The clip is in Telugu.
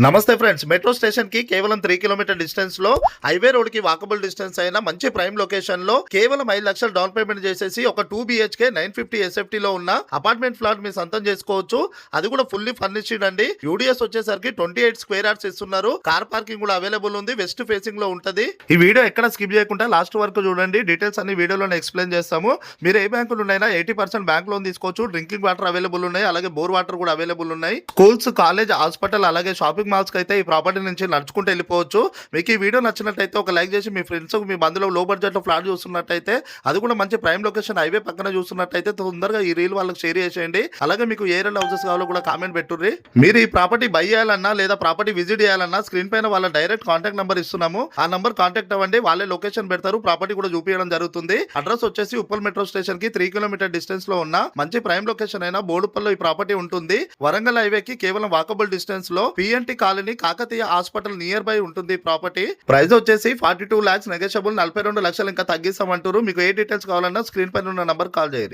నమస్తే ఫ్రెండ్స్, మెట్రో స్టేషన్ కి కేవలం 3 కిలోమీటర్ డిస్టెన్స్ లో హైవే రోడ్ కి వాకబుల్ డిస్టెన్స్ అయిన మంచి ప్రైమ్ లొకేషన్ లో కేవలం 5 లక్షలు డౌన్ పేమెంట్ చేసేసి ఒక 2 బిహెచ్కే 950 ఎస్ఎఫ్టీ లో ఉన్న అపార్ట్మెంట్ ఫ్లాట్ మీ సొంతం చేసుకోవచ్చు. అది కూడా ఫుల్లీ ఫర్నిష్డ్ అండి. యూడిఎస్ వచ్చేసరికి 28 స్క్వేర్ యార్డ్స్ ఇస్తున్నారు. కార్ పార్కింగ్ కూడా అవైలబుల్ ఉంది. వెస్ట్ ఫేసింగ్ లో ఉంటది. ఈ వీడియో ఎక్కడ స్కిప్ చేయకుండా లాస్ట్ వరకు చూడండి. డీటెయిల్స్ అన్ని వీడియోలో ఎక్స్ప్లెయిన్ చేస్తాము. మీరు ఏ బ్యాంకులు ఉన్నాయినా 80% బ్యాంక్ లోన్ తీసుకోవచ్చు. డ్రింకింగ్ వాటర్ అవైలబుల్ ఉన్నాయి, అలాగే బోర్ వాటర్ కూడా అవైలబుల్ ఉన్నాయి. స్కూల్స్, కాలేజ్, హాస్పిటల్, అలాగే షాపింగ్ మాల్స్ కి అయితే ఈ ప్రాపర్టీ నుంచి నడుచుకుంటూ వెళ్ళిపోవచ్చు. మీకు ఈ వీడియో నచ్చినట్లయితే ఒక లైక్ చేసి మీ ఫ్రెండ్స్, మీ బంధువులు లో బడ్జెట్ లో ఫ్లాట్ చూస్తున్నట్టయితే, అది కూడా మంచి ప్రైమ్ లొకేషన్ హైవే పక్కన చూస్తున్నట్టయితే తొందరగా ఈ రీల్ వాళ్ళకి షేర్ చేసేయండి. అలాగే మీకు ఏ ఏరియా హౌసెస్ కావాలో కూడా కామెంట్ పెట్టుర్రి. మీరు ఈ ప్రాపర్టీ బై చేయాలన్నా లేదా ప్రాపర్టీ విజిట్ చేయాలన్నా స్క్రీన్ పైన వాళ్ళ డైరెక్ట్ కాంటాక్ట్ నెంబర్ ఇస్తున్నాము. ఆ నంబర్ కాంటాక్ట్ అవ్వండి. వాళ్ళే లొకేషన్ పెడతారు, ప్రాపర్టీ కూడా చూపించడం జరుగుతుంది. అడ్రస్ వచ్చేసి ఉప్పల్ మెట్రో స్టేషన్ కి 3 కిలోమీటర్ డిస్టెన్స్ లో ఉన్న మంచి ప్రైమ్ లొకేషన్ అయిన బోడుపల్లో ఈ ప్రాపర్టీ ఉంటుంది. వరంగల్ హైవే కి కేవలం వాకబుల్ డిస్టెన్స్ లో P&T colony Kakatiya hospital near by ఉంటుంది. ప్రాపర్టీ ప్రైస్ వచ్చేసి 42 lakhs నెగోషియబుల్. 42 లక్షలు ఇంకా తగ్గిస్తామంటారు. మీకు ఏ డీటెయిల్స్ కావాలన్నా స్క్రీన్ పైన ఉన్న నంబర్ కాల్ చేయండి.